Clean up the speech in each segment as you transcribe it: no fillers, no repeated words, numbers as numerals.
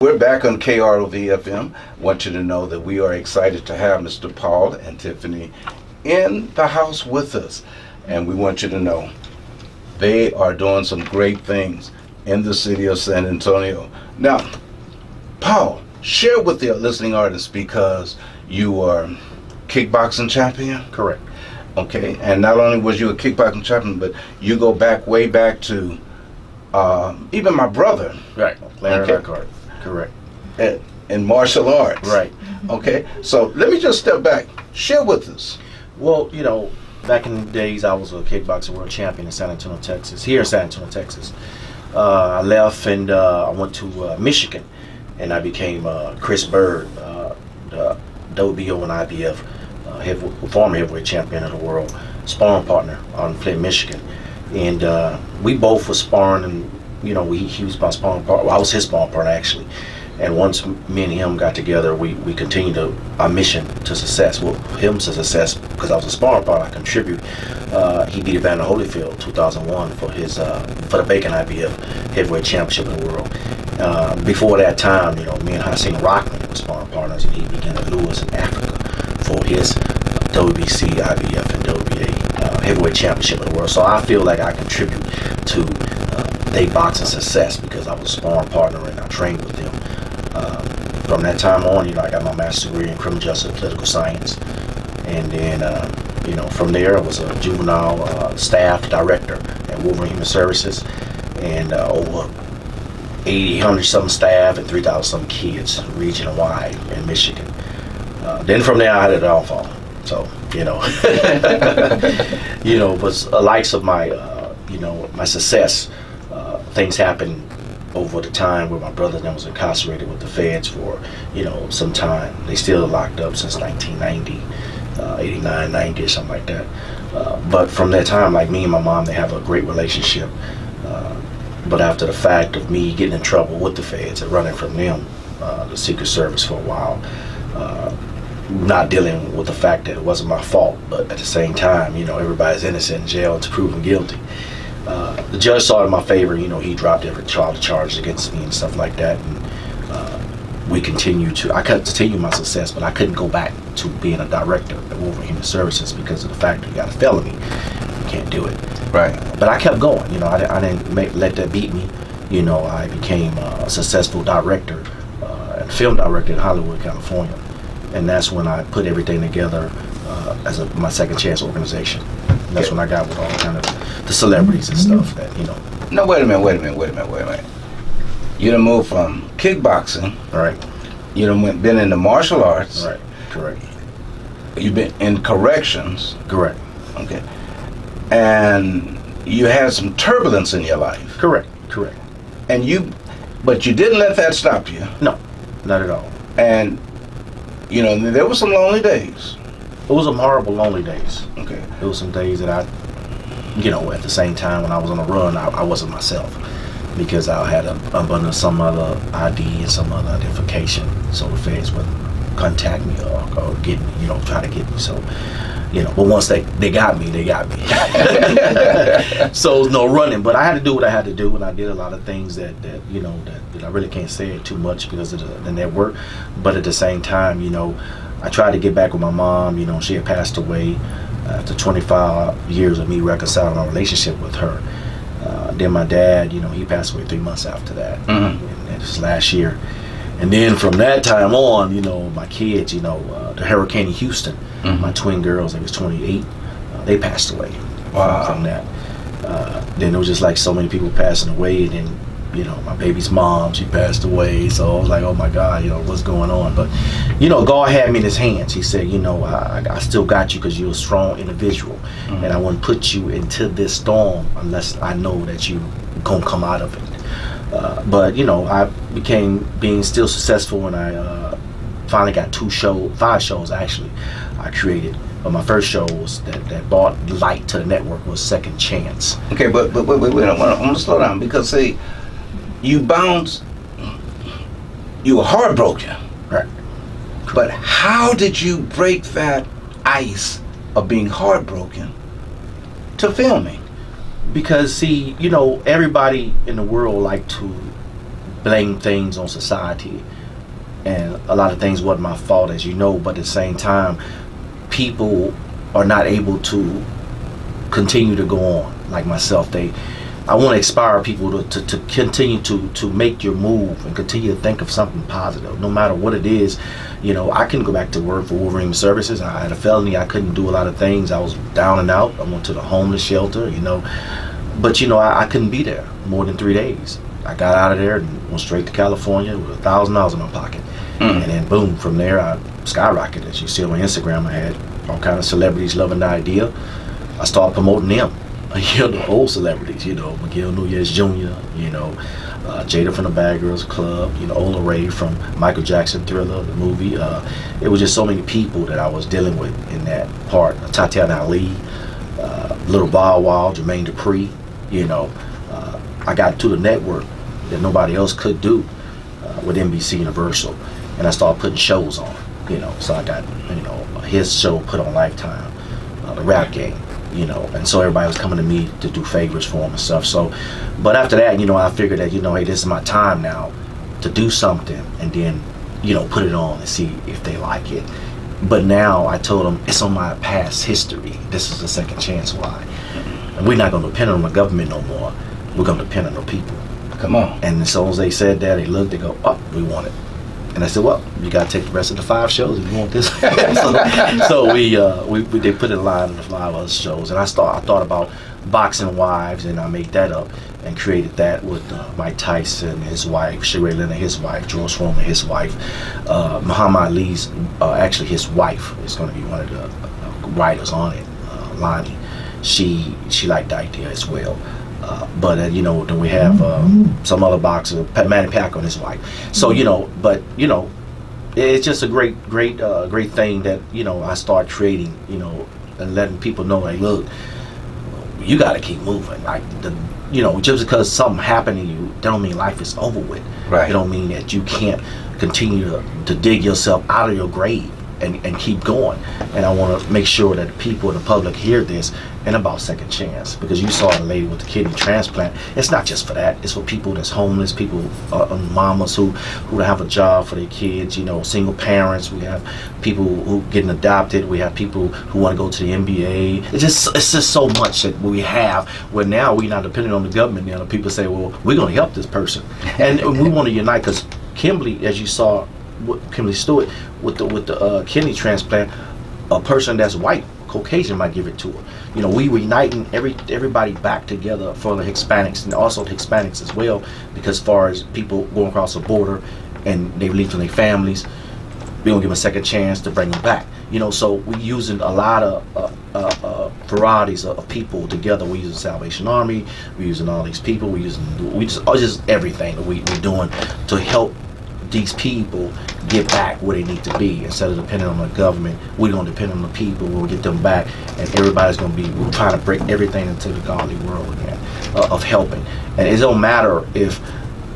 We're back on KROV FM. Want you to know that we are excited to have Mr. Paul and Tiffany in the house with us. And we want you to know they are doing some great things in the city of San Antonio. Now, Paul, share with the listening audience, because you are kickboxing champion. Correct. Okay, and not only was you a kickboxing champion, but you go back, way back to even my brother. Right. Larry Lockhart. Correct. In martial arts. Right. Okay, so let me just step back. Share with us. Well, you know, back in the days, I was a kickboxing world champion in San Antonio, Texas. Here in San Antonio, Texas. I left and I went to Michigan, and I became Chris Byrd, the WBO and IBF former heavyweight champion of the world, sparring partner out in Flint, Michigan. And we both were sparring, and you know, he was my sparring partner. Well, I was his sparring partner actually. And once me and him got together, we continued our mission to success. Well, him to success because I was a sparring partner. I contribute. He beat Evander Holyfield 2001 for the vacant IBF heavyweight championship in the world. Before that time, you know, me and Hasim Rahman were sparring partners, and he beat Lennox Lewis in Africa for his WBC, IBF, and WBA heavyweight championship in the world. So I feel like I contribute to their boxing success because I was a sparring partner and I trained with them. From that time on, you know, I got my master's degree in criminal justice and political science, and then you know, from there I was a juvenile staff director at Wolverine Human Services, and over 800 something staff and 3,000 something kids region wide in Michigan. Then from there I had a downfall. So, you know, you know, but likes of my, you know, my success, things happened over the time where my brother then was incarcerated with the feds for, you know, some time. They still locked up since 1990, 89, 90 or something like that. But from that time, like me and my mom, they have a great relationship. But after the fact of me getting in trouble with the feds and running from them, the Secret Service for a while, not dealing with the fact that it wasn't my fault, but at the same time, you know, everybody's innocent in jail to proven guilty. The judge saw it in my favor. You know, he dropped every charge against me and stuff like that, and we continued to. I could continue my success, but I couldn't go back to being a director at Wolverine Human Services because of the fact that you got a felony. You can't do it. Right. But I kept going. You know, I didn't let that beat me. You know, I became a successful director and film director in Hollywood, California. And that's when I put everything together as my second chance organization. And that's when I got with all kind of the celebrities and stuff that, you know. No, wait a minute. You done moved from kickboxing. Right. You done been into martial arts. Right. Correct. You've been in corrections. Correct. Okay. And you had some turbulence in your life. Correct. But you didn't let that stop you. No, not at all. And, you know, there were some lonely days. It was some horrible lonely days. Okay. It was some days that I, you know, at the same time when I was on a run, I wasn't myself because I had under some other ID and some other identification, so the feds would contact me or get me, you know, try to get me. So, you know, but once they got me, they got me. So no running, but I had to do what I had to do, and I did a lot of things that you know that I really can't say it too much because of the network. But at the same time, you know, I tried to get back with my mom. You know, she had passed away after 25 years of me reconciling my relationship with her. Then my dad, you know, he passed away 3 months after that. Mm-hmm. And this last year. And then from that time on, you know, my kids, you know, the hurricane in Houston, mm-hmm. my twin girls, they was 28, they passed away. Wow. From that. Then it was just like so many people passing away, and then, you know, my baby's mom, she passed away, so I was like, oh my God, you know, what's going on? But, you know, God had me in his hands. He said, you know, I still got you because you're a strong individual, mm-hmm. and I wouldn't put you into this storm unless I know that you gonna come out of it. But, you know, I became being still successful when I finally got 5 shows actually I created. But my first show was that brought light to the network was Second Chance. Okay, but wait, I want to slow down because see, you bounced, you were heartbroken. Right. But how did you break that ice of being heartbroken to filming? Because see, you know, everybody in the world like to blame things on society, and a lot of things wasn't my fault, as you know. But at the same time, people are not able to continue to go on like myself. I want to inspire people to continue to make your move and continue to think of something positive, no matter what it is. You know, I couldn't go back to work for Wolverine Services. I had a felony. I couldn't do a lot of things. I was down and out. I went to the homeless shelter, you know. But, you know, I couldn't be there more than 3 days. I got out of there and went straight to California with $1,000 in my pocket. And then, boom, from there, I skyrocketed. As you see on my Instagram, I had all kind of celebrities loving the idea. I started promoting them. You know, the old celebrities, you know, Miguel Nunez Jr., you know, Jada from the Bad Girls Club, you know, Ola Ray from Michael Jackson Thriller, the movie. It was just so many people that I was dealing with in that part. Tatiana Ali, Little Bow Wow, Jermaine Dupri, you know. I got to the network that nobody else could do with NBC Universal. And I started putting shows on, you know. So I got, you know, his show put on Lifetime, The Rap Game. You know, and so everybody was coming to me to do favors for them and stuff. So, but after that, you know, I figured that, you know, hey, this is my time now to do something and then, you know, put it on and see if they like it. But now I told them it's on my past history. This is the second chance. Why? And we're not going to depend on the government no more. We're going to depend on the people. Come on. And as soon as they said that, they looked, they go, oh, we want it. And I said, well, you got to take the rest of the 5 shows if you want this. so they put in line of the 5 other shows. And I thought about Boxing Wives, and I made that up and created that with Mike Tyson, his wife, Sheree Leonard, his wife, George Foreman, his wife, Muhammad Ali's, actually his wife is going to be one of the writers on it, Lonnie. She liked the idea as well. But you know, then we have some other boxer, Manny Pacquiao and his wife. So you know, but you know, it's just a great thing that, you know, I start creating, you know, and letting people know, like, look, you got to keep moving. Like, you know, just because something happened to you, that don't mean life is over with. Right. It don't mean that you can't continue to dig yourself out of your grave and keep going. And I want to make sure that the people in the public hear this and about second chance, because you saw the lady with the kidney transplant. It's not just for that. It's for people that's homeless, people, mamas who don't have a job for their kids, you know, single parents. We have people who getting adopted. We have people who want to go to the NBA. It's just so much that we have, where now we're not depending on the government. Now people say, well, we're going to help this person. And we want to unite, because Kimberly, as you saw, Kimberly Stewart with the kidney transplant, a person that's white, Caucasian, might give it to her. You know, we were uniting everybody back together for the Hispanics, and also the Hispanics as well, because as far as people going across the border and they leave from their families, we're gonna give them a second chance to bring them back. You know, so we're using a lot of varieties of people together. We're using Salvation Army, we're using all these people, we just everything that we're doing to help these people get back where they need to be. Instead of depending on the government, we're going to depend on the people. We'll get them back, and everybody's going to be, we're trying to break everything into the godly world again, of helping. And it don't matter if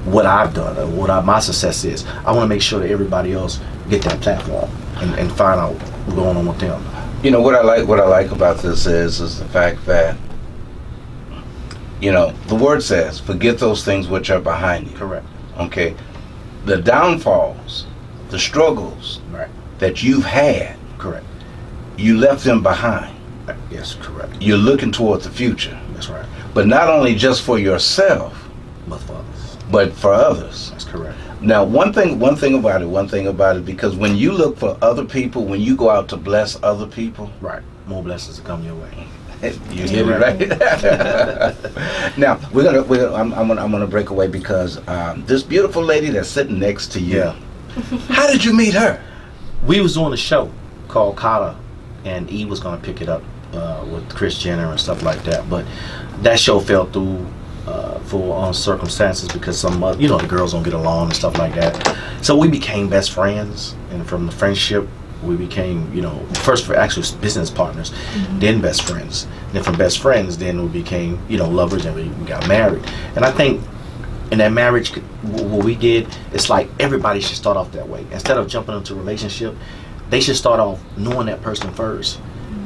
what I've done or what my success is. I want to make sure that everybody else get that platform and find out what's going on with them. You know, what I like about this is the fact that, you know, the word says, forget those things which are behind you. Correct. Okay. The downfalls, the struggles, right, that you've had, correct, you left them behind. Yes, correct. You're looking toward the future. That's right. But not only just for yourself, but for others. But for others. That's correct. Now, one thing about it, because when you look for other people, when you go out to bless other people, right, more blessings will come your way. You hit it right. Now I'm gonna break away, because this beautiful lady that's sitting next to you. Yeah. How did you meet her? We was doing a show called Kata, and E was gonna pick it up with Chris Jenner and stuff like that. But that show fell through for circumstances, because some you know, the girls don't get along and stuff like that. So we became best friends, and from the friendship, we became, you know, first for actual business partners, then best friends. Then from best friends, then we became, you know, lovers, and we got married. And I think in that marriage, what we did, it's like everybody should start off that way. Instead of jumping into a relationship, they should start off knowing that person first.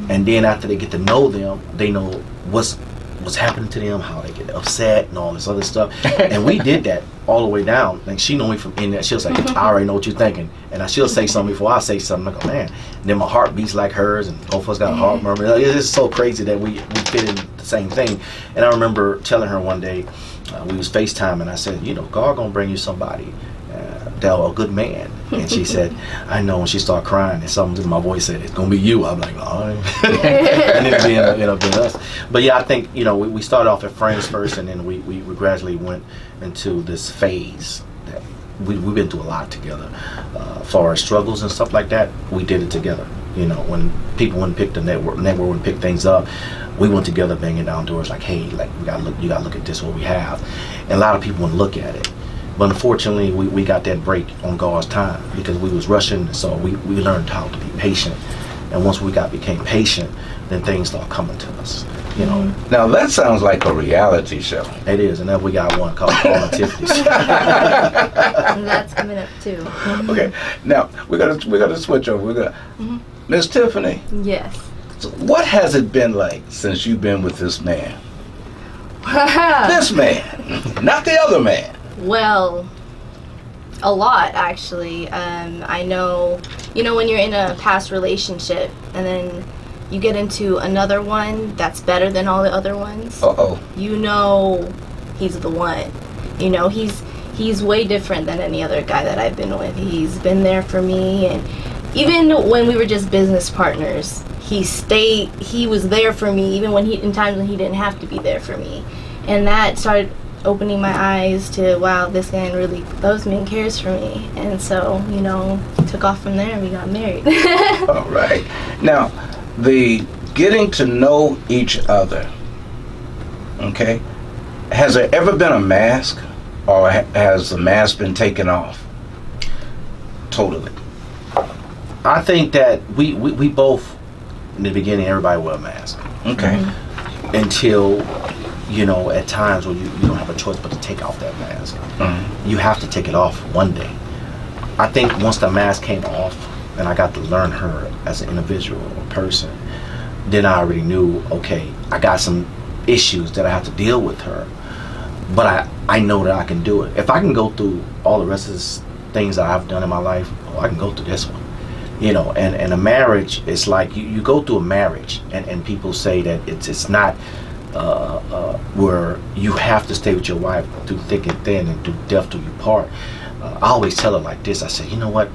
And then after they get to know them, they know what's what's happening to them, how they get upset and all this other stuff. And we did that all the way down. Like, she know me from in there. She'll say, I already know what you're thinking. And she'll say something before I say something. I go, man. And then my heart beats like hers, and both of us got a heart murmur. It's so crazy that we fit in the same thing. And I remember telling her one day, we was FaceTiming, I said, you know, God gonna bring you somebody, a good man. And she said, I know. And she started crying, and something in my voice said, it's gonna be you. I'm like, all right. And it ended up being us. But yeah, I think, you know, we started off as friends first, and then we gradually went into this phase that we've been through a lot together. For our struggles and stuff like that, we did it together. You know, when people wouldn't pick the network wouldn't pick things up, we went together banging down doors like, hey, like, you gotta look at this, what we have. And a lot of people wouldn't look at it. But unfortunately, we got that break on God's time because we was rushing, so we learned how to be patient. And once we became patient, then things start coming to us, you know. Now that sounds like a reality show. It is, and then we got one called Paul and Tiffany's. And that's coming up too. Okay, now we're gonna switch over. We're gonna, Miss Tiffany. Yes. So what has it been like since you've been with this man? This man, not the other man. Well, a lot actually. I know, you know, when you're in a past relationship and then you get into another one that's better than all the other ones. You know, he's the one. You know, he's way different than any other guy that I've been with. He's been there for me, and even when we were just business partners, he was there for me even in times when he didn't have to be there for me. And that started opening my eyes to, wow, this man really loves me and cares for me. And so, you know, took off from there and we got married. All right. Now, the getting to know each other, okay, has there ever been a mask, or has the mask been taken off totally? I think that we both, in the beginning, everybody wore a mask. Okay. Until, you know, at times when you don't have a choice but to take off that mask. You have to take it off one day. I think once the mask came off and I got to learn her as an individual or person, then I already knew, okay, I got some issues that I have to deal with her, but I know that I can do it. If I can go through all the rest of the things that I've done in my life, I can go through this one. You know, and a marriage is like, you go through a marriage, and people say that it's not where you have to stay with your wife through thick and thin and through death do you part. I always tell her like this, I say, you know what,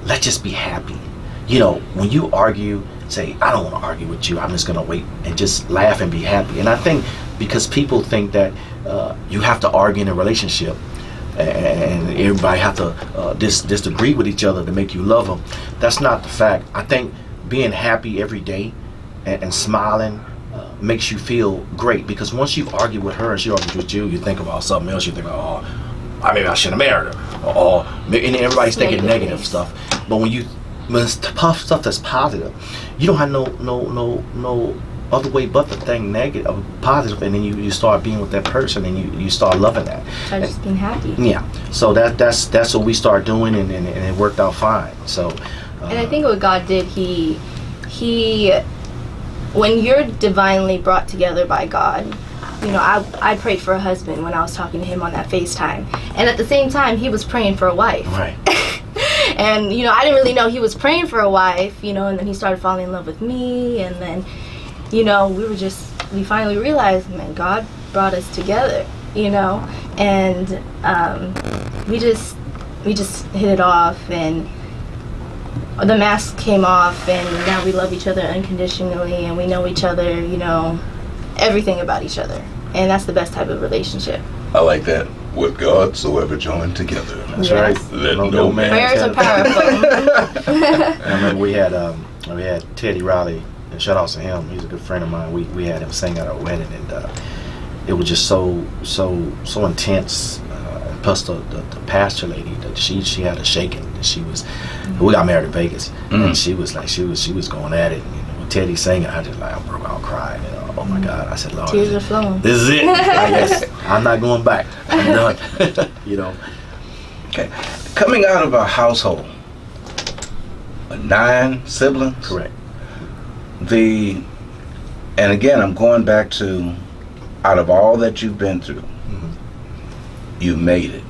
let's just be happy. You know, when you argue, say, I don't want to argue with you, I'm just gonna wait and just laugh and be happy. And I think because people think that you have to argue in a relationship and everybody have to disagree with each other to make you love them, that's not the fact. I think being happy every day and smiling makes you feel great, because once you argue with her and she argues with you, you think about something else. You think, oh, maybe I shouldn't have married her, or and everybody's thinking negative stuff. But when it's tough stuff that's positive, you don't have no other way but to think negative or positive, and then you start being with that person and you start loving that. Start just being happy. Yeah. So that's what we started doing, and it worked out fine. So. And I think what God did, he when you're divinely brought together by God, you know, I prayed for a husband when I was talking to him on that FaceTime. And at the same time, he was praying for a wife. Right. And, you know, I didn't really know he was praying for a wife, you know, and then he started falling in love with me. And then, you know, we finally realized, man, God brought us together, you know. And we just hit it off, and the mask came off, and now we love each other unconditionally, and we know each other, you know, everything about each other. And that's the best type of relationship. I like that. With God, so ever joined together. That's Yes. right. Let no man. Prayers are powerful. I remember we had Teddy Riley, and shout out to him. He's a good friend of mine. We had him sing at our wedding, and it was just so intense. Plus the pastor lady, that she had a shaking. We got married in Vegas, and she was going at it. And, you know, when Teddy singing, I broke out crying. You know, oh my God! I said, Lord, Tears are flowing. this is it. I guess I'm not going back. I'm done. You know. Okay. Coming out of a household, 9 siblings. Correct. And again, I'm going back to out of all that you've been through, you made it.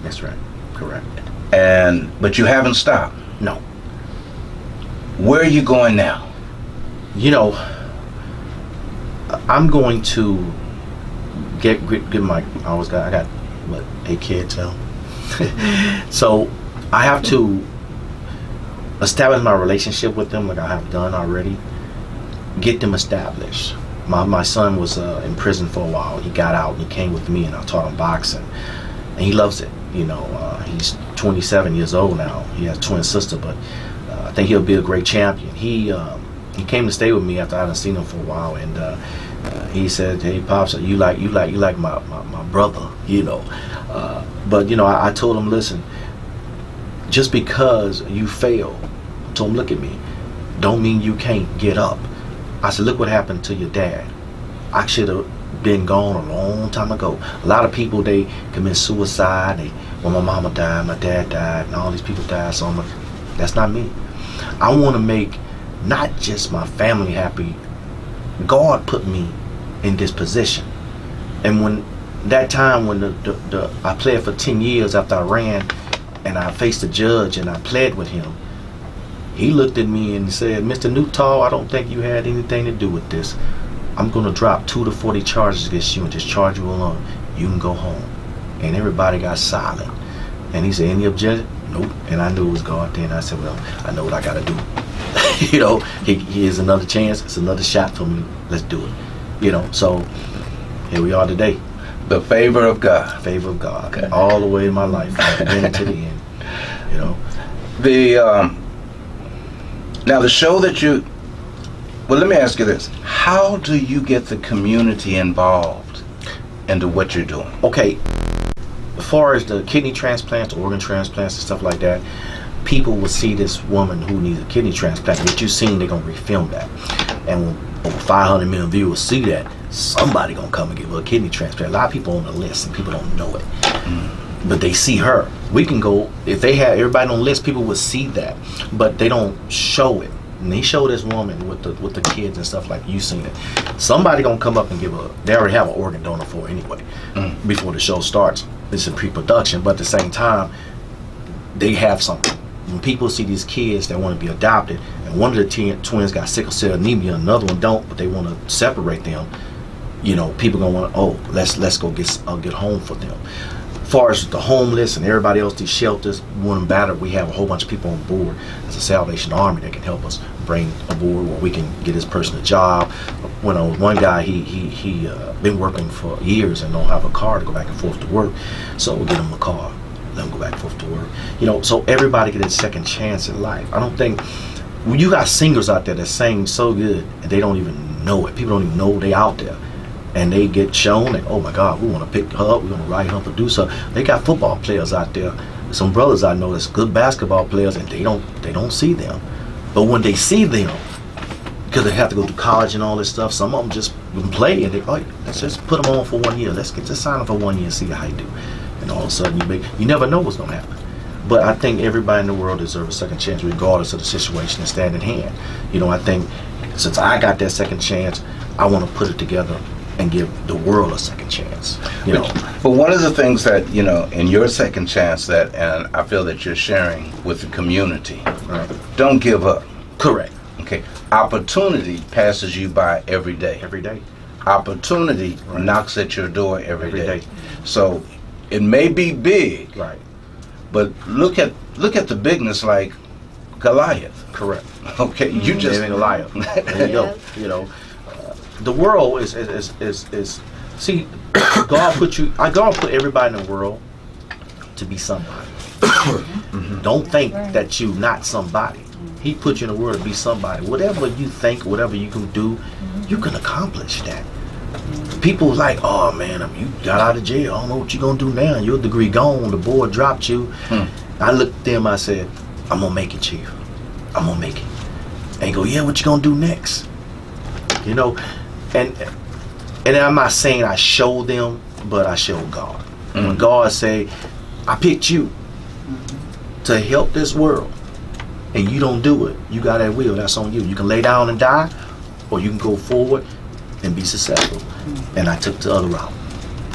That's right. Correct. But you haven't stopped. No. Where are you going now? You know, I'm going to get my. I got what, 8 kids now. So I have to establish my relationship with them, like I have done already. Get them established. My son was in prison for a while. He got out and he came with me, and I taught him boxing, and he loves it. You know, he's 27 years old now. He has a twin sister, but I think he'll be a great champion. He came to stay with me after I hadn't seen him for a while, and he said, "Hey, Pops, you like my brother, you know." But you know, I told him, listen, just because you fail, I told him, look at me, don't mean you can't get up. I said, look what happened to your dad. I should have been gone a long time ago. A lot of people, they commit suicide. When my mama died, my dad died, and all these people died. So that's not me. I want to make not just my family happy. God put me in this position, and when that time when I pled for 10 years after I ran, and I faced the judge and I pled with him, he looked at me and said, "Mr. Nutall, I don't think you had anything to do with this. I'm going to drop 2 to 40 charges against you and just charge you alone. You can go home." And everybody got silent. And he said, "Any objection?" "Nope." And I knew it was God then. I said, "Well, I know what I got to do." You know, here's another chance. It's another shot for me. Let's do it. You know, so here we are today. The favor of God. Favor of God. Okay. All the way in my life, from the beginning to the end. You know. Now the show that well, let me ask you this. How do you get the community involved into what you're doing? Okay, as far as the kidney transplants, organ transplants, and stuff like that, people will see this woman who needs a kidney transplant. What you've seen, they're going to refilm that. And when over 500 million viewers see that, somebody going to come and give her a kidney transplant. A lot of people on the list, and people don't know it. But they see her. We can go, if they had everybody on the list, people would see that. But they don't show it. And they show this woman with the kids and stuff like you seen it. Somebody gonna come up and give her. They already have an organ donor for her anyway. Before the show starts, it's a pre-production. But at the same time, they have something. When people see these kids that want to be adopted, and one of the twins got sickle cell anemia, another one don't, but they want to separate them. You know, people gonna want to. Oh, let's go get home for them. As far as the homeless and everybody else, these shelters, when I'm battered, we have a whole bunch of people on board as a Salvation Army that can help us bring aboard where we can get this person a job. When one guy, he been working for years and don't have a car to go back and forth to work, so we'll get him a car, let him go back and forth to work. You know, so everybody get a second chance in life. I don't think, when you got singers out there that sing so good and they don't even know it, people don't even know they out there. And they get shown, and oh my God, we want to pick her up, we want to write her, produce her. They got football players out there, some brothers I know that's good basketball players, and they don't see them. But when they see them, because they have to go to college and all this stuff, some of them just play, and they like, let's just put them on for 1 year. Let's just sign them for 1 year and see how you do. And all of a sudden, you never know what's gonna happen. But I think everybody in the world deserves a second chance, regardless of the situation that's stand in hand. You know, I think since I got that second chance, I want to put it together and give the world a second chance. You know. But one of the things that, you know, in your second chance that, and I feel that you're sharing with the community, Right. Don't give up. Correct. Okay. Opportunity passes you by every day. Every day. Opportunity Right. knocks at your door every day. day. So it may be big, Right. but look at the bigness like Goliath. Correct. Okay, you just Living a liar. There you go. You know, the world is see, God put everybody in the world to be somebody. Don't think that you not somebody. He put you in the world to be somebody. Whatever you think, whatever you can do, you can accomplish that. People like, oh man, you got out of jail. I don't know what you're gonna do now. Your degree gone. The board dropped you. I looked at them. I said, I'm gonna make it, Chief. I'm gonna make it. And he go, yeah, what you gonna do next? You know, and I'm not saying I show them, but I show God. When God say, I picked you to help this world, and you don't do it, you got that will, that's on you. You can lay down and die, or you can go forward and be successful. And I took the other route.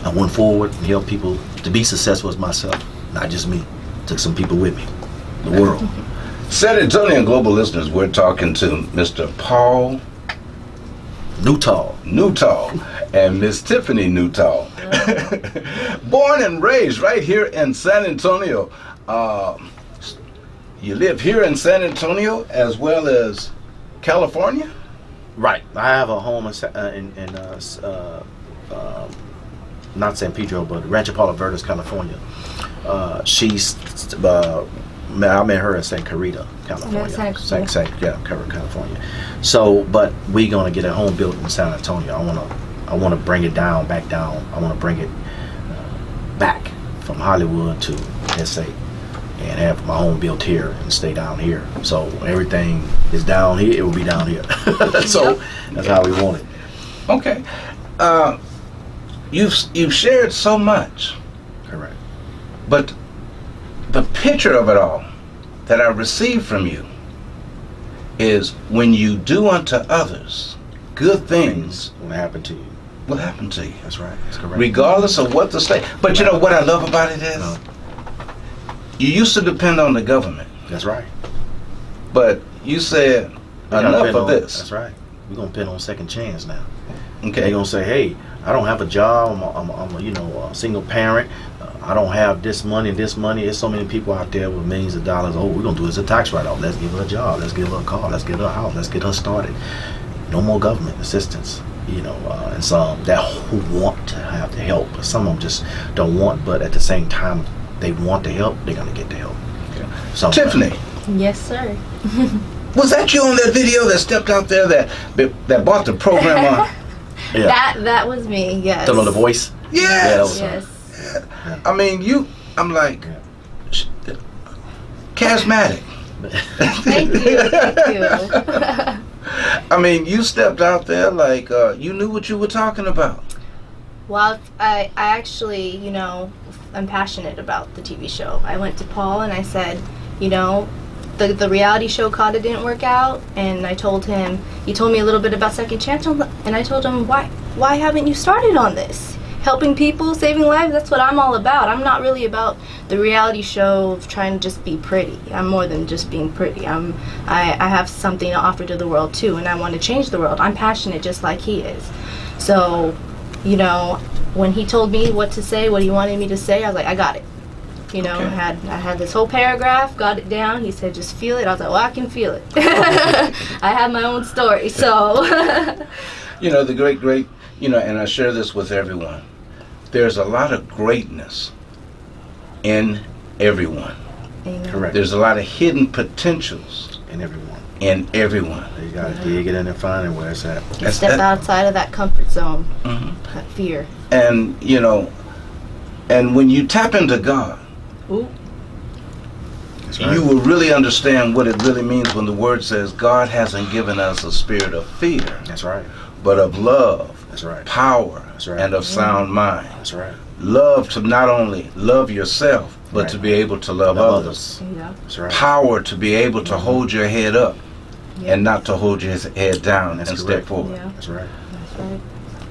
I went forward and helped people to be successful as myself, not just me. Took some people with me, the world. San Antonio and global listeners, we're talking to Mr. Paul Nutall and Miss Tiffany Nutall. Born and raised right here in San Antonio. You live here in San Antonio as well as California? Right. I have a home in not San Pedro, but Rancho Palos Verdes, California. I met her in St. Carita, California. California. So, but we gonna get a home built in San Antonio. I wanna bring it back down. I wanna bring it back from Hollywood to SA, and have my home built here and stay down here. So everything is down here. It will be down here. So that's how we want it. Okay. You've shared so much. Correct. But the picture of it all that I received from you is when you do unto others good things will happen to you. Will happen to you. That's right. That's correct. Regardless of what the state. But you know what I love about it is you used to depend on the government. That's right. But you said enough of this. That's right. We're gonna depend on second chance now. Okay. They're gonna say, hey, I don't have a job. I'm a single parent. I don't have this money. There's so many people out there with millions of dollars. Oh, we're gonna do this as a tax write-off. Let's give her a job. Let's give her a car. Let's get her a house. Let's get her started. No more government assistance. And some that who want to have the help. Some of them just don't want, but at the same time, they want the help. They're gonna get the help. Okay. So, Tiffany. Yes, sir. Was that you on that video that stepped out there that bought the program on? Yeah. That was me. Yes. The voice. Yes. Yes. Yeah. I mean, I'm like, charismatic. Thank you. I mean, you stepped out there like you knew what you were talking about. Well, I actually, I'm passionate about the TV show. I went to Paul and I said, the reality show Kata didn't work out, and I told him, he told me a little bit about Second Chance, and I told him, why haven't you started on this? Helping people, saving lives, that's what I'm all about. I'm not really about the reality show of trying to just be pretty. I'm more than just being pretty. I have something to offer to the world too, and I want to change the world. I'm passionate just like he is. So, when he told me what to say, what he wanted me to say, I was like, I got it. Okay. I had this whole paragraph, got it down. He said, just feel it. I was like, well, I can feel it. I have my own story, so. The great, and I share this with everyone. There's a lot of greatness in everyone. Amen. Correct. There's a lot of hidden potentials in everyone. You got to dig it in and find it where it's at. Step outside of that comfort zone, that fear. And, and when you tap into God, That's right. You will really understand what it really means when the word says God hasn't given us a spirit of fear. That's right. But of love. That's right. Power. That's right. And of sound mind. That's right. Love to not only love yourself, but Right. to be able to love others. Yeah. That's right. Power to be able to hold your head up Yeah. and not to hold your head down That's and step correct. forward. Yeah. That's right. That's right.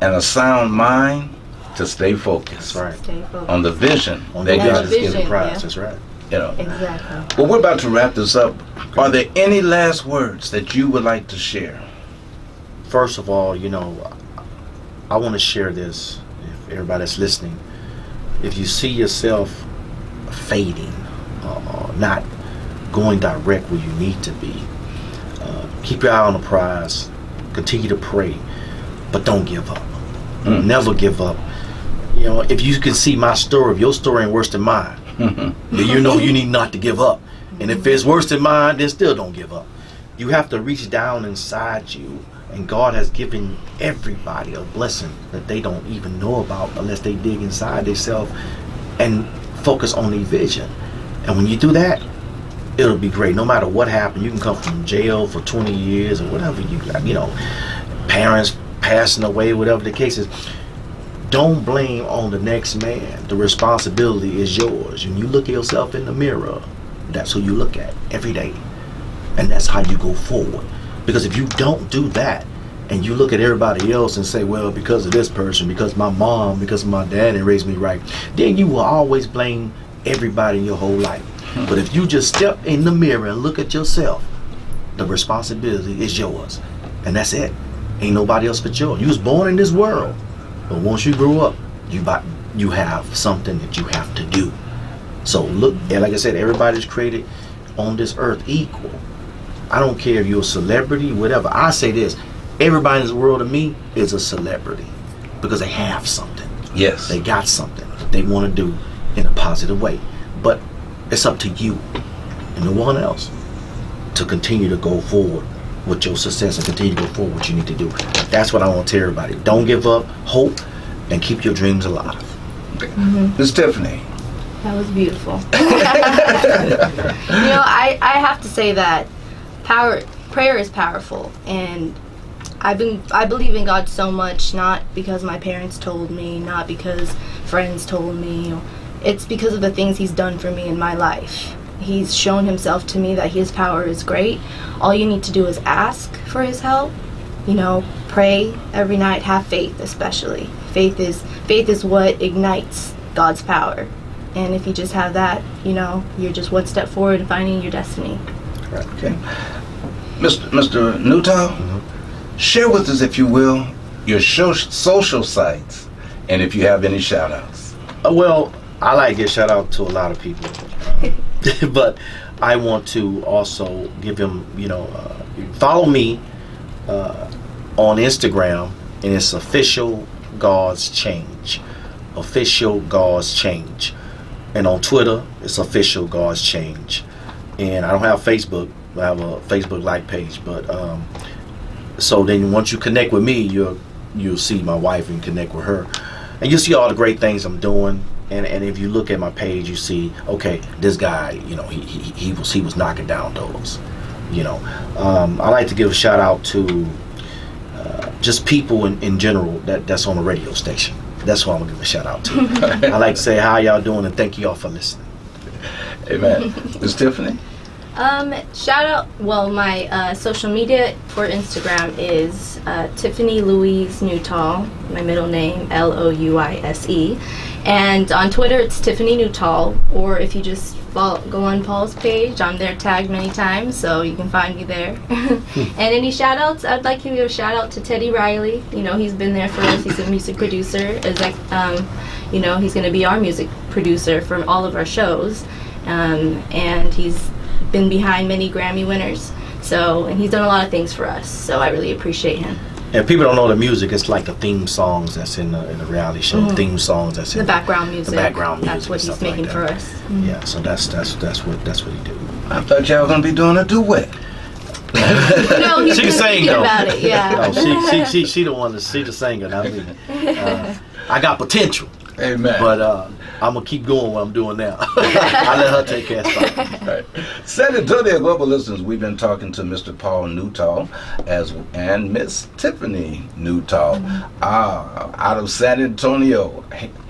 And a sound mind to stay focused That's right. Stay focused. on the vision On that the God has vision, given. prize. yeah. That's right. Exactly. Well, we're about to wrap this up. Are there any last words that you would like to share? First of all, I want to share this. If everybody that's listening, if you see yourself fading, not going direct where you need to be, keep your eye on the prize. Continue to pray, but don't give up. Never give up. If you can see my story, if your story ain't worse than mine, then you know you need not to give up. And if it's worse than mine, then still don't give up. You have to reach down inside you, and God has given everybody a blessing that they don't even know about unless they dig inside themselves and focus on their vision. And when you do that, it'll be great. No matter what happened, you can come from jail for 20 years or whatever parents passing away, whatever the case is. Don't blame on the next man. The responsibility is yours. When you look at yourself in the mirror, that's who you look at every day. And that's how you go forward. Because if you don't do that, and you look at everybody else and say, well, because of this person, because my mom, because my daddy raised me right, then you will always blame everybody in your whole life. But if you just step in the mirror and look at yourself, the responsibility is yours. And that's it. Ain't nobody else but yours. You was born in this world. But once you grow up, you have something that you have to do. So look, and like I said, everybody's created on this earth equal. I don't care if you're a celebrity, whatever. I say this, everybody in this world to me is a celebrity because they have something. Yes. They got something that they want to do in a positive way. But it's up to you and no one else to continue to go forward with your success and continue to go forward what you need to do. That's what I want to tell everybody. Don't give up, hope, and keep your dreams alive. Miss Tiffany. That was beautiful. I have to say that prayer is powerful, and I believe in God so much, not because my parents told me, not because friends told me. It's because of the things He's done for me in my life. He's shown Himself to me that His power is great. All you need to do is ask for His help. Pray every night. Have faith, especially. Faith is what ignites God's power. And if you just have that, you're just one step forward in finding your destiny. Okay. Mr. Nutall, share with us, if you will, your social sites, and if you have any shout-outs. Well, I like to give shout out to a lot of people. But I want to also give them, follow me on Instagram, and it's Official God's Change. Official God's Change. And on Twitter, it's Official God's Change. And I don't have Facebook. I have a Facebook like page. But so then once you connect with me, you'll see my wife and connect with her. And you'll see all the great things I'm doing. And if you look at my page, you see, okay, this guy, he was knocking down doors. I like to give a shout out to just people in general that's on the radio station. That's what I'm gonna give a shout out to. I like to say how y'all doing and thank you all for listening. Amen. Ms. Tiffany? Shout out, my social media for Instagram is Tiffany Louise Nutall, my middle name, Louise. And on Twitter, it's Tiffany Nutall, or if you just go on Paul's page, I'm there tagged many times, so you can find me there. And any shout outs, I'd like to give a shout out to Teddy Riley. He's been there for us. He's a music producer. He's going to be our music producer for all of our shows. And he's been behind many Grammy winners. And he's done a lot of things for us. So I really appreciate him. And people don't know the music. It's like the theme songs that's in the reality show. Theme songs that's in the background music. The background music. That's what he's making for us. Yeah. So that's what he do. I thought y'all were gonna be doing a duet. No, he's she can sing though. About it, yeah. No, she the one. She the singer. Not me. I got potential. Amen. But I'm gonna keep going what I'm doing now. I let her take care of stuff. Right. San Antonio Global listeners, we've been talking to Mr. Paul Nutall and Miss Tiffany Nutall out of San Antonio,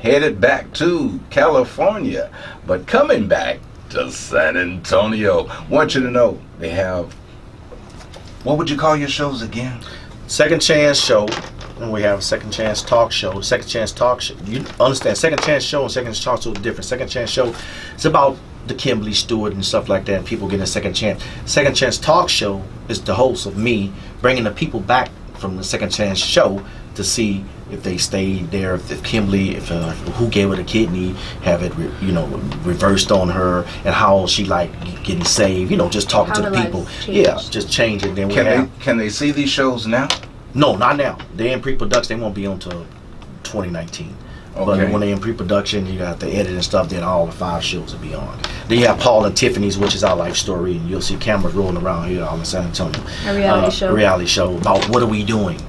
headed back to California, but coming back to San Antonio. Want you to know they have, what would you call your shows again? Second Chance Show. And we have a Second Chance Talk Show. Second Chance Talk Show. You understand, Second Chance Show and Second Chance Talk Show is different. Second Chance Show, it's about the Kimberly Stewart and stuff like that, and people getting a second chance. Second Chance Talk Show is the host of me bringing the people back from the Second Chance Show to see if they stayed there, if Kimberly, who gave her the kidney, have it reversed on her, and how she like getting saved. Just talking to the people. Yeah, just changing. Then Can they see these shows now? No, not now. They're in pre-production. They won't be until 2019. Okay. But when they're in pre-production, you got the edit and stuff, then all the 5 shows will be on. Then you have Paul and Tiffany's, which is our life story, and you'll see cameras rolling around here all in San Antonio. A reality show. A reality show about what are we doing?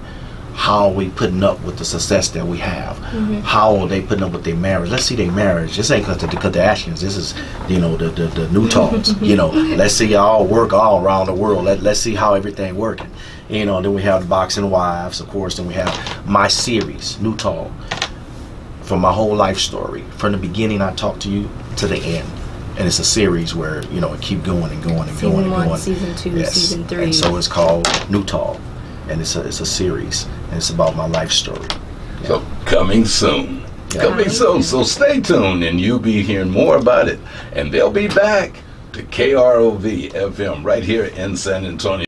How are we putting up with the success that we have? Mm-hmm. How are they putting up with their marriage? Let's see their marriage. This ain't because the Kardashians. This is, the Nutalls. Let's see y'all work all around the world. Let's see how everything working. Then we have the Boxing Wives, of course. Then we have my series, Nutall, from my whole life story. From the beginning, I talk to you to the end. And it's a series where, it keep going and going and going and going. Season 1, Season 2, yes. Season 3. And so it's called Nutall. and it's a series, and it's about my life story. So coming soon. Yeah. Coming soon. So stay tuned and you'll be hearing more about it. And they'll be back to KROV FM right here in San Antonio.